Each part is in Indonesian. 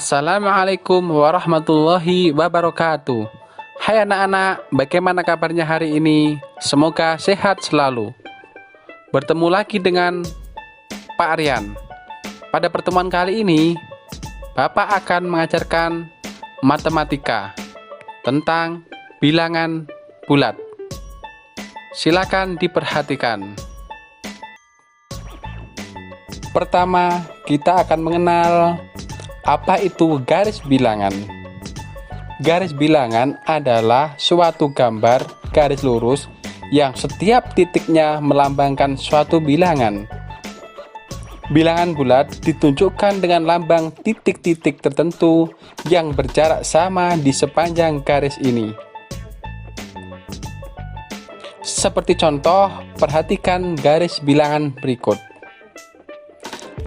Assalamualaikum warahmatullahi wabarakatuh. Hai anak-anak, bagaimana kabarnya hari ini? Semoga sehat selalu. Bertemu lagi dengan Pak Aryan. Pada pertemuan kali ini, Bapak akan mengajarkan matematika tentang bilangan bulat. Silakan diperhatikan. Pertama, kita akan mengenal apa itu garis bilangan. Garis bilangan adalah suatu gambar garis lurus yang setiap titiknya melambangkan suatu bilangan. Bilangan bulat ditunjukkan dengan lambang titik-titik tertentu yang berjarak sama di sepanjang garis ini. Seperti contoh, perhatikan garis bilangan berikut.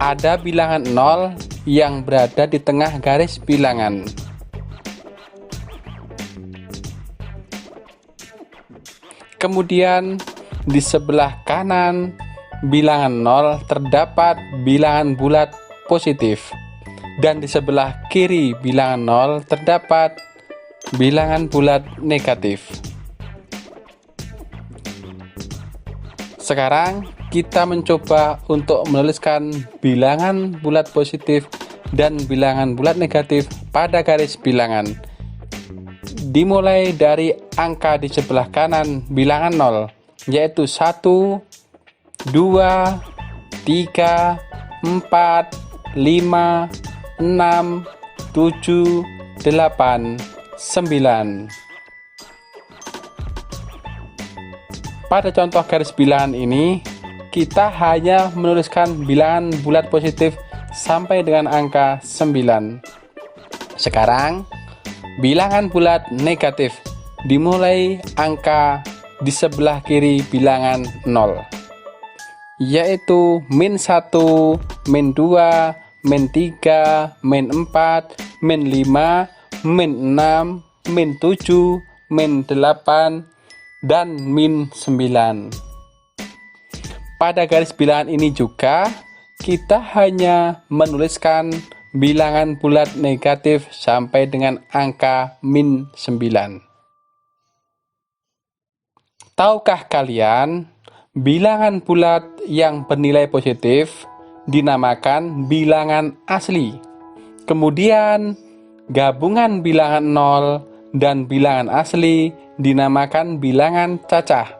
Ada bilangan 0 yang berada di tengah garis bilangan. Kemudian di sebelah kanan bilangan 0 terdapat bilangan bulat positif, dan di sebelah kiri bilangan 0 terdapat bilangan bulat negatif. Sekarang kita mencoba untuk menuliskan bilangan bulat positif dan bilangan bulat negatif pada garis bilangan. Dimulai dari angka di sebelah kanan bilangan 0, yaitu 1, 2, 3, 4, 5, 6, 7, 8, 9. Pada contoh garis bilangan ini, kita hanya menuliskan bilangan bulat positif sampai dengan angka 9. Sekarang, bilangan bulat negatif dimulai angka di sebelah kiri bilangan 0, yaitu -1, -2, -3, -4, -5, -6, -7, -8, dan -9. Pada garis bilangan ini juga kita hanya menuliskan bilangan bulat negatif sampai dengan angka -9. Tahukah kalian, bilangan bulat yang bernilai positif dinamakan bilangan asli. Kemudian gabungan bilangan 0 dan bilangan asli dinamakan bilangan cacah.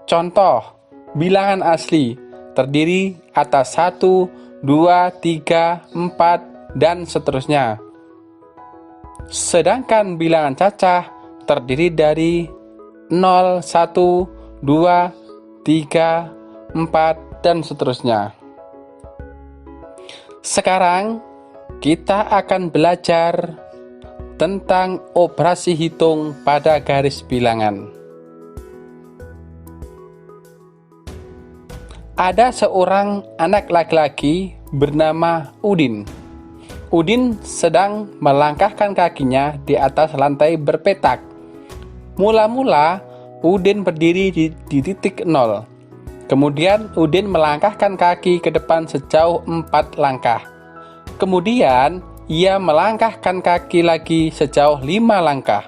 Contoh, bilangan asli terdiri atas 1, 2, 3, 4, dan seterusnya. Sedangkan bilangan cacah terdiri dari 0, 1, 2, 3, 4, dan seterusnya. Sekarang kita akan belajar tentang operasi hitung pada garis bilangan. Ada seorang anak laki-laki bernama Udin. Udin sedang melangkahkan kakinya di atas lantai berpetak. Mula-mula Udin berdiri di titik 0. Kemudian Udin melangkahkan kaki ke depan sejauh 4 langkah. Kemudian ia melangkahkan kaki lagi sejauh 5 langkah.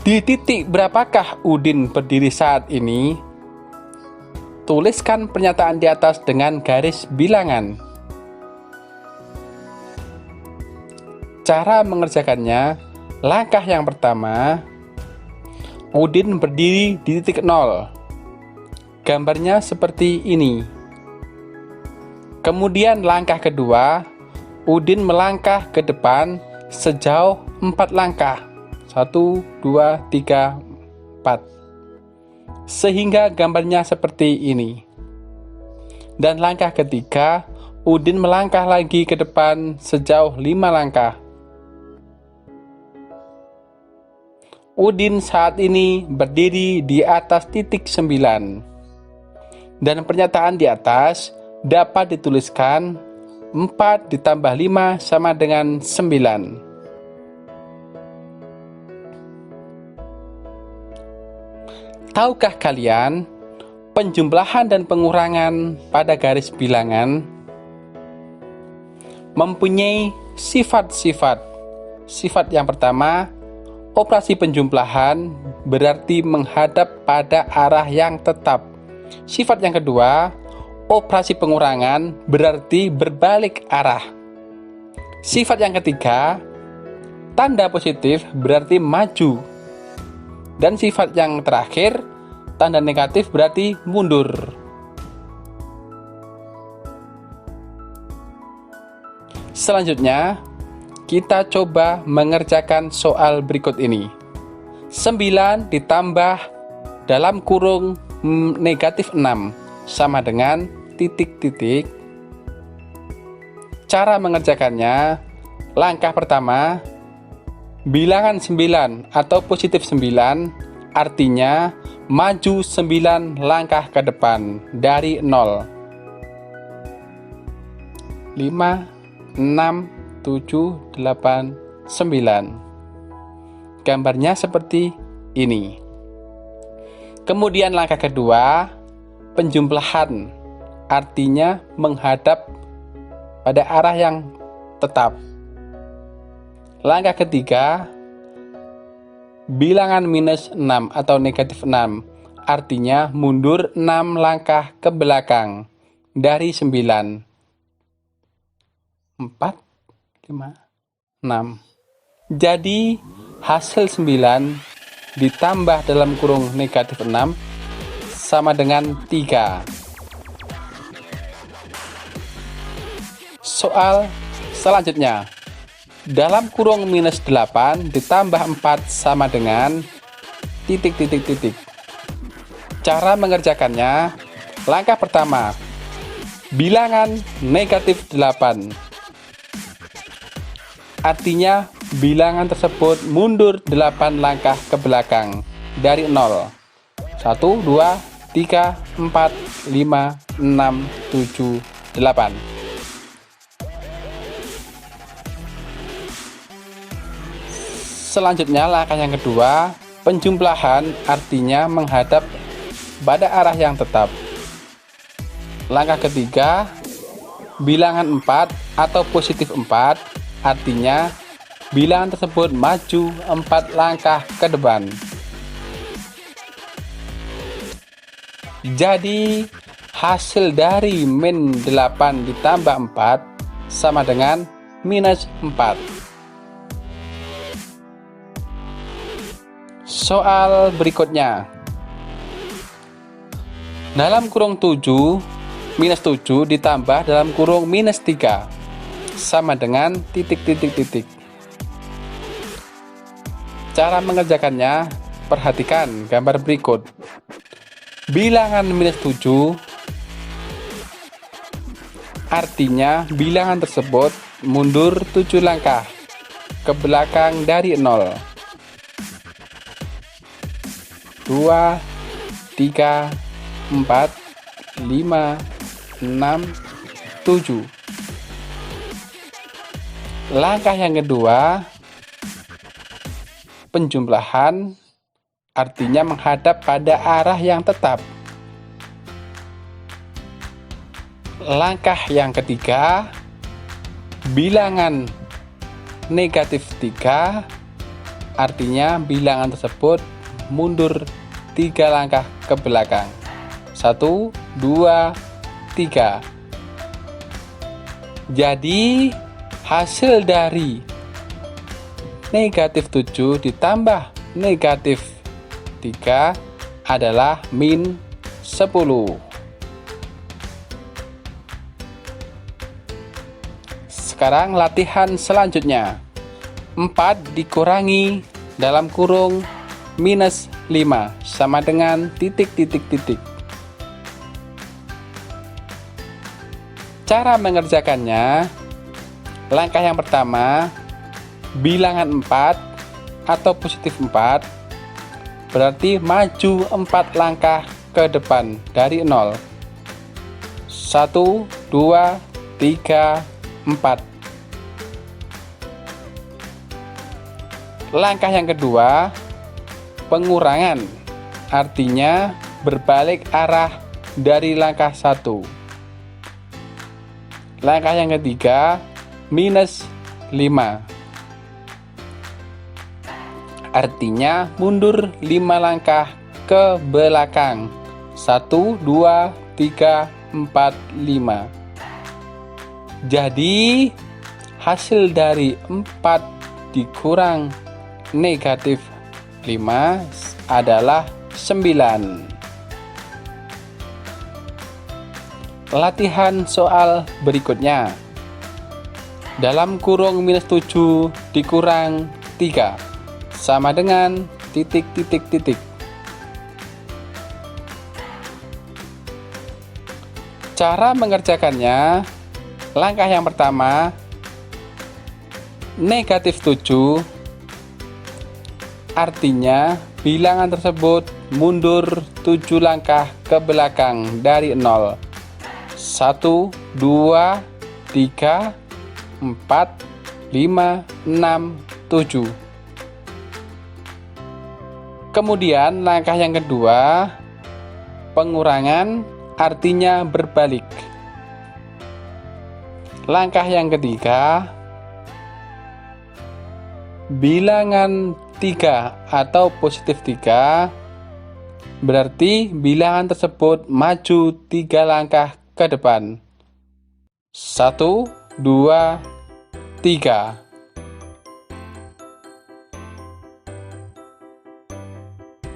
Di titik berapakah Udin berdiri saat ini? Tuliskan pernyataan di atas dengan garis bilangan. Cara mengerjakannya, langkah yang pertama, Udin berdiri di titik 0. Gambarnya seperti ini. Kemudian langkah kedua, Udin melangkah ke depan sejauh 4 langkah. 1, 2, 3, 4. Sehingga gambarnya seperti ini. Dan langkah ketiga, Udin melangkah lagi ke depan sejauh 5 langkah. Udin saat ini berdiri di atas titik 9. Dan pernyataan di atas dapat dituliskan 4 ditambah 5 sama dengan 9. Tahukah kalian, penjumlahan dan pengurangan pada garis bilangan mempunyai sifat-sifat. Sifat yang pertama, operasi penjumlahan berarti menghadap pada arah yang tetap. Sifat yang kedua, operasi pengurangan berarti berbalik arah. Sifat yang ketiga, tanda positif berarti maju. Dan sifat yang terakhir, tanda negatif berarti mundur. Selanjutnya, kita coba mengerjakan soal berikut ini. 9 ditambah dalam kurung negatif 6 sama dengan titik-titik. Cara mengerjakannya, langkah pertama, bilangan 9 atau positif 9 artinya maju 9 langkah ke depan dari 0. 5, 6, 7, 8, 9. Gambarnya seperti ini. Kemudian langkah kedua, penjumlahan, artinya menghadap pada arah yang tetap. Langkah ketiga, bilangan minus 6 atau negatif 6, artinya mundur 6 langkah ke belakang dari 9. 4, 5, 6. Jadi hasil 9 ditambah dalam kurung negatif 6 sama dengan 3. Soal selanjutnya, dalam kurung minus 8 ditambah 4 sama dengan titik-titik-titik. Cara mengerjakannya, langkah pertama, bilangan negatif 8. Artinya bilangan tersebut mundur 8 langkah ke belakang dari 0. 1, 2, 3, 4, 5, 6, 7, 8. Selanjutnya langkah yang kedua, penjumlahan artinya menghadap pada arah yang tetap. Langkah ketiga, bilangan 4 atau positif 4 artinya bilangan tersebut maju 4 langkah ke depan. Jadi hasil dari min 8 ditambah 4 sama dengan minus 4. Soal berikutnya, dalam kurung 7 minus 7 ditambah dalam kurung minus 3 sama dengan titik-titik-titik. Cara mengerjakannya, perhatikan gambar berikut. Bilangan minus 7 artinya bilangan tersebut mundur 7 langkah ke belakang dari 0. 2, 3, 4, 5, 6, 7. Langkah yang kedua, penjumlahan artinya menghadap pada arah yang tetap. Langkah yang ketiga, bilangan negatif 3 artinya bilangan tersebut mundur 3 langkah ke belakang. 1, 2, 3. Jadi hasil dari negatif 7 ditambah negatif 3 adalah min 10. Sekarang latihan selanjutnya. 4 dikurangi dalam kurung minus 5 sama dengan titik-titik-titik. Cara mengerjakannya, langkah yang pertama, bilangan 4 atau positif 4 berarti maju 4 langkah ke depan dari 0. 1, 2, 3, 4. Langkah yang kedua, pengurangan, artinya berbalik arah dari langkah 1. Langkah yang ketiga, minus 5. Artinya mundur 5 langkah ke belakang. 1, 2, 3, 4, 5. Jadi hasil dari 4 dikurang negatif 5 adalah 9. Latihan soal berikutnya. Dalam kurung minus 7 dikurang 3 sama dengan titik. Cara mengerjakannya, langkah yang pertama, negatif 7, artinya bilangan tersebut mundur 7 langkah ke belakang dari 0. 1, 2, 3, 4, 5, 6, 7. Kemudian langkah yang kedua, pengurangan, artinya berbalik. Langkah yang ketiga, bilangan 3 atau positif 3, berarti bilangan tersebut maju 3 langkah ke depan. 1, 2, 3.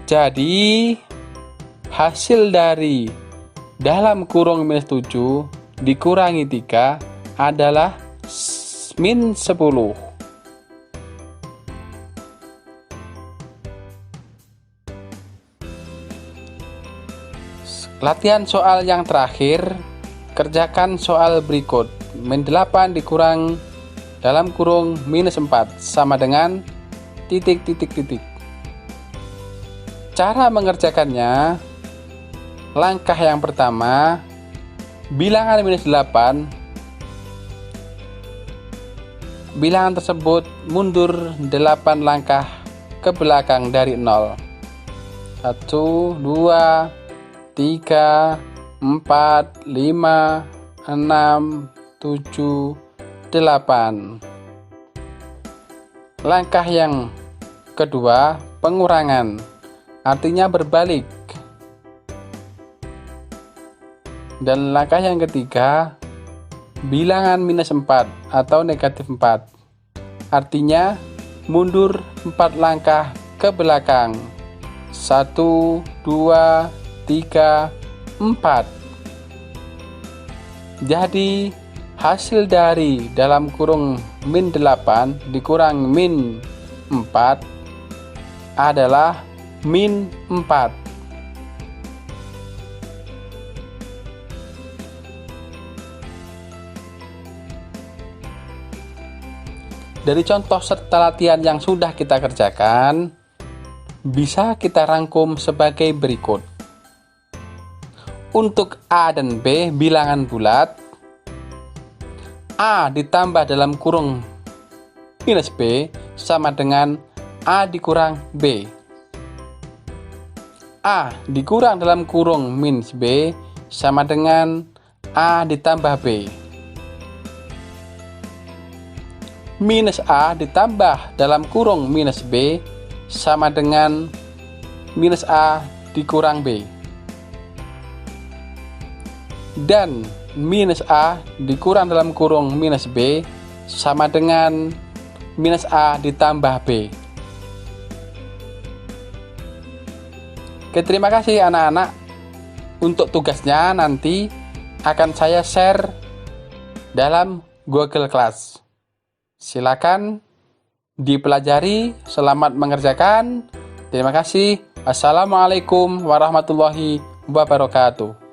Jadi hasil dari dalam kurung minus 7 dikurangi 3 adalah min 10. Latihan soal yang terakhir, kerjakan soal berikut. Min 8 dikurang dalam kurung minus 4 sama dengan titik. Cara mengerjakannya, langkah yang pertama, bilangan minus 8, bilangan tersebut mundur 8 langkah ke belakang dari 0. 1, 2, 3, 4, 5, 6, 7, 8. Langkah yang kedua, pengurangan, artinya berbalik. Dan langkah yang ketiga, bilangan minus 4 atau negatif 4, artinya mundur 4 langkah ke belakang. 1, 2, 3, 4. Jadi hasil dari dalam kurung min 8 dikurang min 4 adalah min 4. Dari contoh serta latihan yang sudah kita kerjakan, bisa kita rangkum sebagai berikut. Untuk A dan B bilangan bulat, A ditambah dalam kurung minus B sama dengan A dikurang B. A dikurang dalam kurung minus B sama dengan A ditambah B. Minus A ditambah dalam kurung minus B sama dengan minus A dikurang B. Dan minus A dikurang dalam kurung minus B sama dengan minus A ditambah B. Oke, terima kasih anak-anak. Untuk tugasnya nanti akan saya share dalam Google Class. Silakan dipelajari. Selamat mengerjakan. Terima kasih. Assalamualaikum warahmatullahi wabarakatuh.